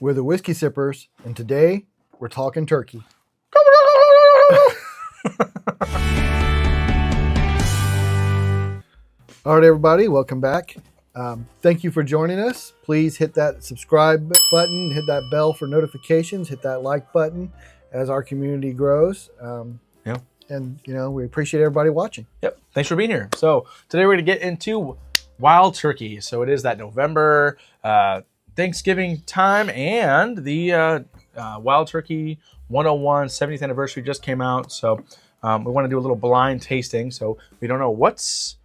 We're the Whiskey Sippers, and today we're talking turkey. All right, everybody, welcome back. Thank you for joining us. Please hit that subscribe button, hit that bell for notifications, hit that like button as our community grows. And, we appreciate everybody watching. Yep. Thanks for being here. So today we're going to get into wild turkey. So it is that November Thanksgiving time, and the Wild Turkey 101 70th anniversary just came out. So we want to do a little blind tasting. So we don't know what's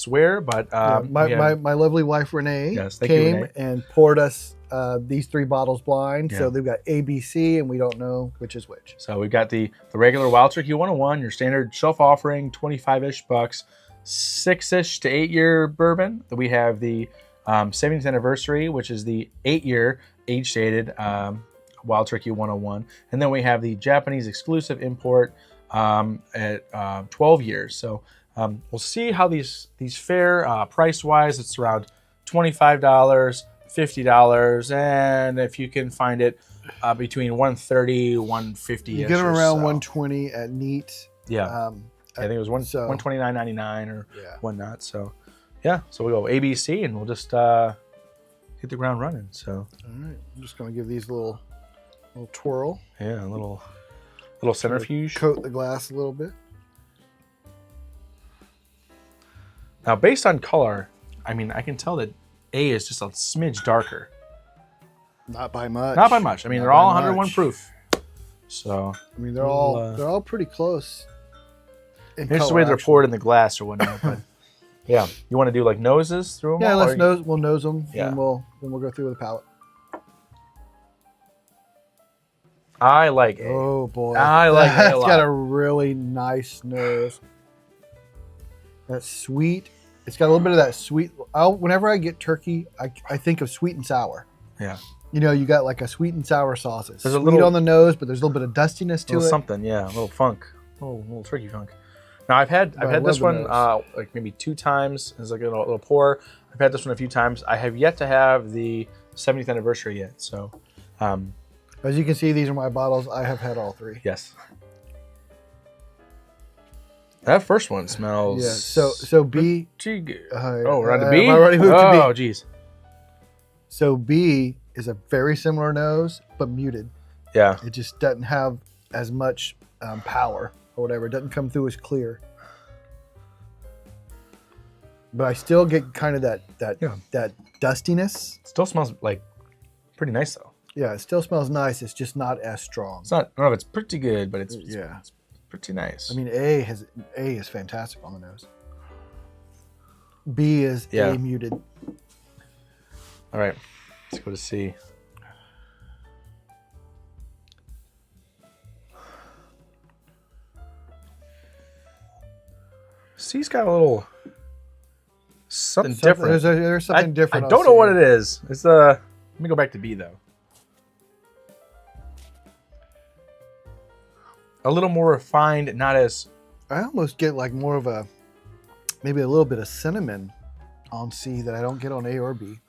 where, but my lovely wife Renee came and poured us these 3 bottles blind. Yeah. So they've got A, B, C, and we don't know which is which. So we've got the regular Wild Turkey 101, your standard shelf offering, 25-ish bucks, 6-ish to 8-year bourbon. We have the 70th anniversary, which is the 8-year age-dated Wild Turkey 101. And then we have the Japanese exclusive import at 12 years. So we'll see how these fare price-wise. It's around $25, $50, and if you can find it between $130, $150. You get them around $120 at Neat. Yeah. I think it was $129.99 or whatnot. So, so we go ABC, and we'll just hit the ground running. So, all right, I'm just gonna give these a little twirl. Yeah, a little centrifuge. Coat the glass a little bit. Now, based on color, I mean, I can tell that A is just a smidge darker. Not by much. Not by much. I mean, they're all 101 proof. So, I mean, they're all pretty close. It's just the way they're poured in the glass or whatnot. But yeah, you want to do like noses through them? Yeah, we'll nose them, Yeah. and we'll go through with the palate. I like A. Oh boy, I like A a It's lot. got a really nice nose. That's sweet. It's got a little bit of that sweet. Whenever I get turkey, I think of sweet and sour. Yeah. You got like a sweet and sour sauce. It's There's a sweet little on the nose, but there's a little bit of dustiness to it. Something, yeah, a little funk, a little turkey funk. Now I've had this one like maybe 2 times as like a little pour. I've had this one a few times. I have yet to have the 70th anniversary yet. So, as you can see, these are my bottles. I have had all 3. yes. That first one smells. Yeah. So B. pretty good. We're on to B. I've already moved to B. Oh, geez. So B is a very similar nose, but muted. Yeah. It just doesn't have as much power or whatever. It doesn't come through as clear. But I still get kind of that dustiness. It still smells like pretty nice though. Yeah, it still smells nice. It's just not as strong. It's not. I don't know if it's pretty good, but it's pretty nice. I mean, A is fantastic on the nose. B is A muted. All right, let's go to C. C's got a little something different. There's something different. I don't know what it is. It's let me go back to B though. A little more refined, not as. I almost get like more of maybe a little bit of cinnamon on C that I don't get on A or B.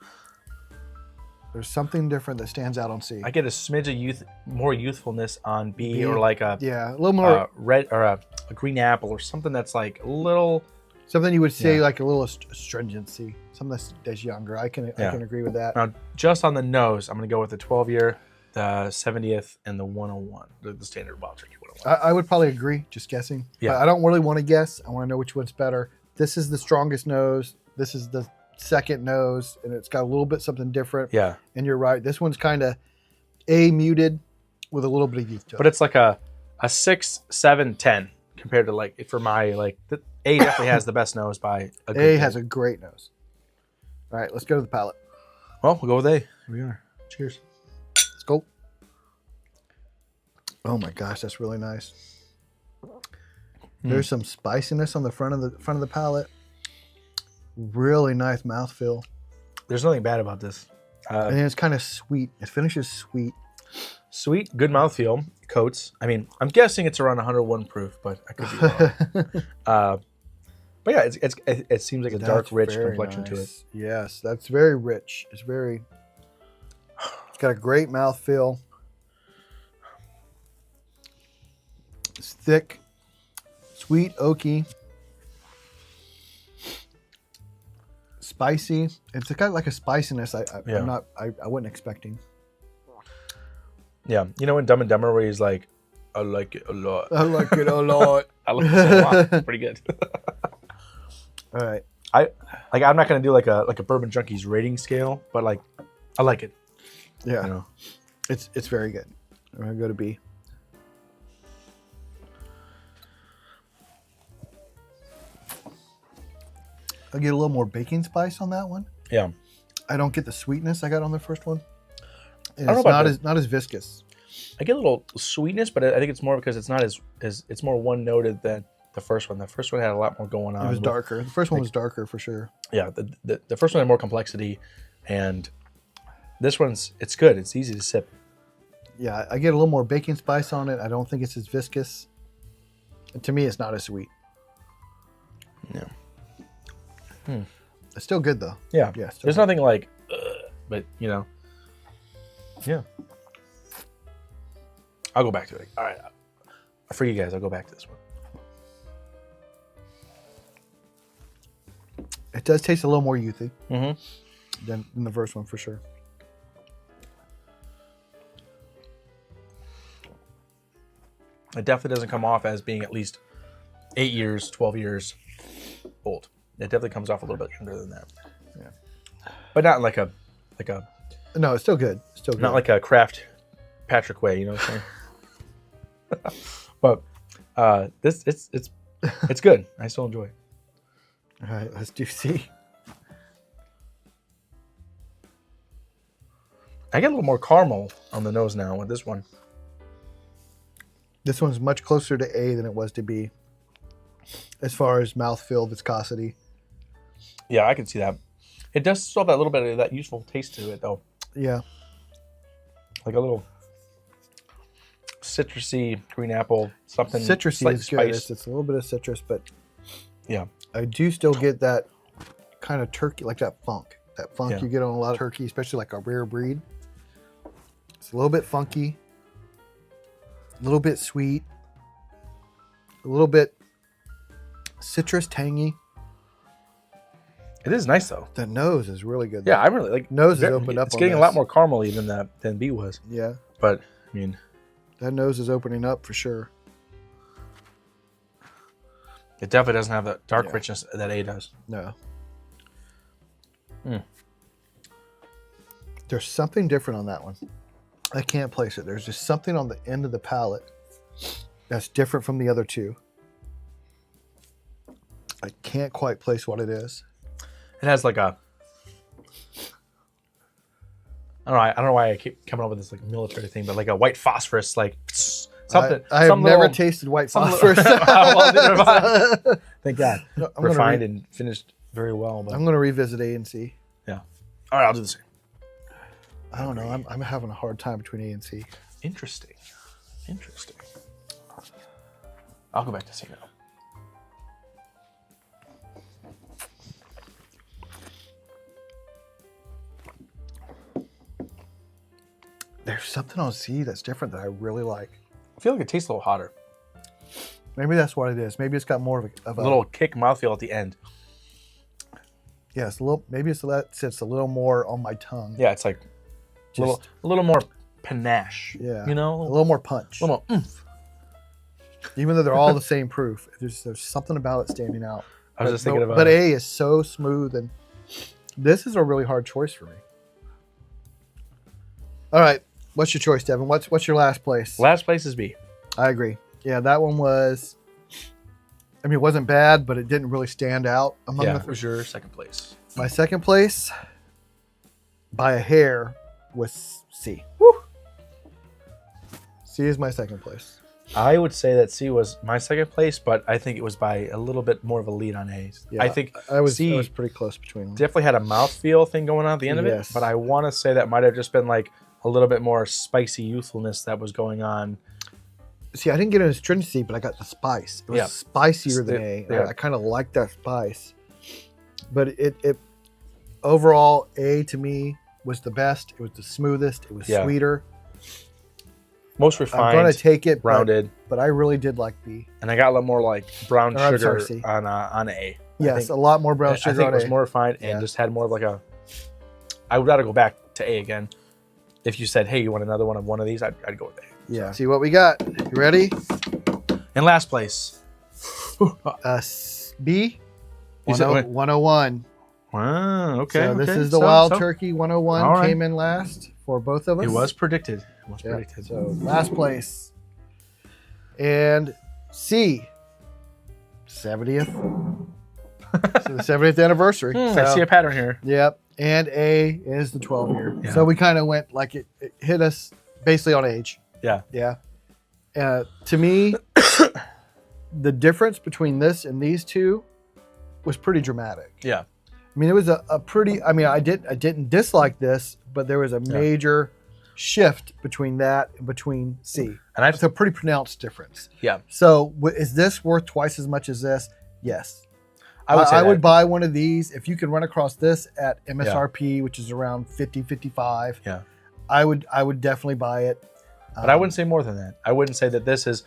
There's something different that stands out on C. I get a smidge of more youthfulness on B, or like a little more red or a green apple or something that's like a little. Something you would say like a little astringency. Something that's younger. I can agree with that. Now, just on the nose, I'm going to go with the 12-year, the 70th, and the 101, the standard Wild Turkey 101. I would probably agree, just guessing. Yeah. But I don't really want to guess. I want to know which one's better. This is the strongest nose. This is the second nose, and it's got a little bit something different. Yeah. And you're right. This one's kind of A muted with a little bit of youth to it. But it's like a 6, 7, 10 compared to like, for my, like, A definitely has the best nose by a good A has a great nose. All right, let's go to the palate. Well, we'll go with A. Here we are. Cheers. Let's go. Oh my gosh, that's really nice. There's some spiciness on the front of the palate. Really nice mouthfeel. There's nothing bad about this. And it's kind of sweet. It finishes sweet. Sweet, good mouthfeel. Coats. I mean, I'm guessing it's around 101 proof, but I could be wrong. But yeah, it seems like a dark, rich complexion to it. Yes, that's very rich. It's got a great mouthfeel. It's thick, sweet, oaky, spicy. It's got like a spiciness I wasn't expecting. Yeah, you know in Dumb and Dumber where he's like, I like it a lot. I like it a lot. I like it a lot. It's pretty good. All right. I'm not gonna do like a Bourbon Junkies rating scale, but like I like it. Yeah. You know? It's very good. I'm gonna go to B. I'll get a little more baking spice on that one. Yeah. I don't get the sweetness I got on the first one. And I don't it's know about not as viscous. I get a little sweetness, but I think it's more because it's not as it's more one noted than the first one. The first one had a lot more going on. It was darker. The first one was darker for sure. Yeah, the first one had more complexity, and this it's good. It's easy to sip. Yeah, I get a little more baking spice on it. I don't think it's as viscous. And to me, it's not as sweet. Yeah. It's still good though. Yeah. Yeah. There's nothing like, but you know. Yeah. I'll go back to it. All right. For you guys, I'll go back to this one. It does taste a little more youthy Mm-hmm. than the first one for sure. It definitely doesn't come off as being at least 8 years, 12 years old. It definitely comes off a little bit younger than that. Yeah. But not like a No, it's still good. Still good. not like a craft Patrick way, you know what I'm saying? But this it's good. I still enjoy it. All right, let's do C. I get a little more caramel on the nose now with this one. This one's much closer to A than it was to B, as far as mouthfeel, viscosity. Yeah, I can see that. It does still have that little bit of that useful taste to it, though. Yeah. Like a little citrusy green apple, something. Citrusy slight is good. spice. It's a little bit of citrus, but Yeah. I do still get that kind of turkey, like that funk. That funk Yeah. you get on a lot of turkey, especially like a rare breed. It's a little bit funky, a little bit sweet, a little bit citrus tangy. It is nice though. The nose is really good. Yeah, I really like Nose is opened up It's on getting a this. lot more caramely than B was. Yeah, But I mean, that nose is opening up for sure. it definitely doesn't have that dark Yeah. richness that A does. No. Mm. There's something different on that one. I can't place it. There's just something on the end of the palate that's different from the other two. I can't quite place what it is. It has like a. I don't know why I keep coming up with this like military thing, but like a white phosphorus, like something. I have some never little- tasted white some phosphorus. Well, neither have I. Thank God. No, I'm gonna Refined and finished very well. But I'm going to revisit A and C. yeah. All right, I'll do the same. I don't know. I'm having a hard time between A and C. Interesting. I'll go back to C now. There's something on C that's different that I really like. I feel like it tastes a little hotter. Maybe that's what it is. Maybe it's got more of A little kick mouthfeel at the end. Yeah, it's a little. Maybe it's a little more on my tongue. Yeah, it's like a little more panache. Yeah, You know? a little more punch. A little more oomph. Even though they're all the same proof, there's something about it standing out. I was just thinking about But A is so smooth, and this is a really hard choice for me. All right, what's your choice, Devin? What's your last place? Last place is B. I agree. Yeah, that one was. I mean, it wasn't bad, but it didn't really stand out among Yeah, the it was your second place. My second place, by a hair, was C. Woo. C is my second place. I would say that C was my second place, but I think it was by a little bit more of a lead on A's. Yeah, I think I was C pretty close between them. definitely had a mouthfeel thing going on at the end of Yes. it, but I want to say that might have just been like a little bit more spicy youthfulness that was going on. See, I didn't get an astringency, but I got the spice. It was Yeah. spicier than A. Yeah. I kind of like that spice. But it overall, A to me was the best. It was the smoothest. It was Yeah. sweeter. Most refined. I'm going to take it, rounded. but I really did like B. And I got a lot more like brown Or, I'm sugar sorry, C. on A. Yes, a lot more brown I sugar think on it was A. more refined and Yeah. just had more of like a. I would rather go back to A again. If you said, "Hey, you want another one of these?" I'd go with A. Yeah. See what we got. You ready? In last place. B. You said what? 101. Wow. Okay. So this okay. is the Wild Turkey 101. All right. Came in last for both of us. It was predicted. It was Yeah. predicted. So last place. And C. 70th. So the 70th anniversary. I see a pattern here. Yep. And A is the 12 year. Yeah. So we kind of went like it hit us basically on age. Yeah. Yeah. To me, the difference between this and these two was pretty dramatic. Yeah. I mean, it was a pretty, I mean, I didn't dislike this, but there was a major shift between that and between C. And It's a pretty pronounced difference. Yeah. So is this worth twice as much as this? Yes. I would buy one of these if you could run across this at MSRP, which is around 50, 55. Yeah. I would definitely buy it. But I wouldn't say more than that. I wouldn't say that this is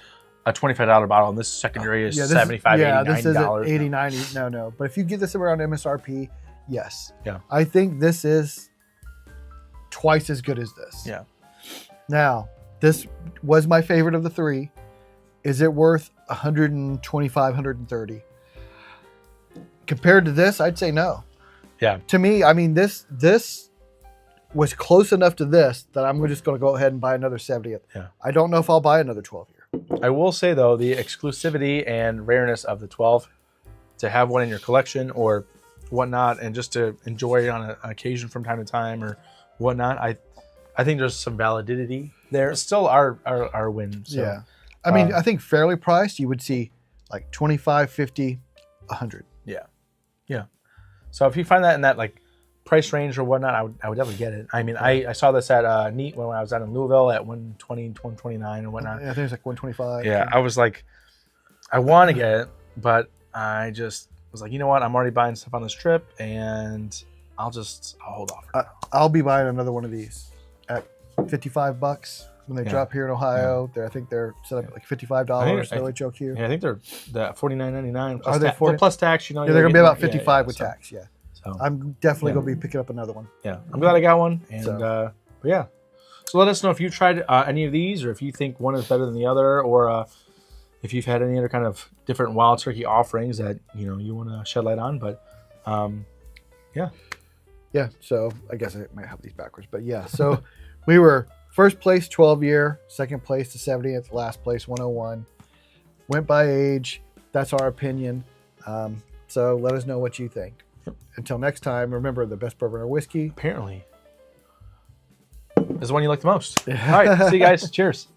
a $25 bottle and this secondary is $75, $80, this is $90. 80, 90. No. But if you get this around MSRP, yes. Yeah. I think this is twice as good as this. Yeah. Now, this was my favorite of the three. Is it worth 125, 130? Compared to this, I'd say no. Yeah. To me, I mean, this was close enough to this that I'm just going to go ahead and buy another 70th. Yeah. I don't know if I'll buy another 12 year. I will say though, the exclusivity and rareness of the 12, to have one in your collection or whatnot, and just to enjoy it on an occasion from time to time or whatnot, I think there's some validity there. It's still our win. So, Yeah. I mean, I think fairly priced, you would see like 25, 50, 100. Yeah. Yeah. So if you find that in that like price range or whatnot, I would definitely get it. I mean, I saw this at Neat when I was out in Louisville at 120, 129 or whatnot. I think it's like 125. Yeah. I was like, I want to get it, but I just was like, you know what? I'm already buying stuff on this trip and I'll hold off. For now. I'll be buying another one of these at $55 when they drop here in Ohio. I think they're set up at like $55. No HOQ. Yeah, I think they're $49.99 plus, Are they 40? Plus tax. You know, Yeah, they're gonna be about 55 with so, tax. Yeah. So I'm definitely gonna be picking up another one. yeah, I'm glad I got one. And So. but yeah, so let us know if you tried any of these, or if you think one is better than the other, or if you've had any other kind of different Wild Turkey offerings that you want to shed light on. But Yeah. So I guess I might have these backwards, but yeah. So we were first place 12 year, second place the 70th, last place 101. Went by age. That's our opinion. So let us know what you think. Until next time, remember the best bourbon or whiskey. apparently, is the one you like the most. All right, see you guys. Cheers.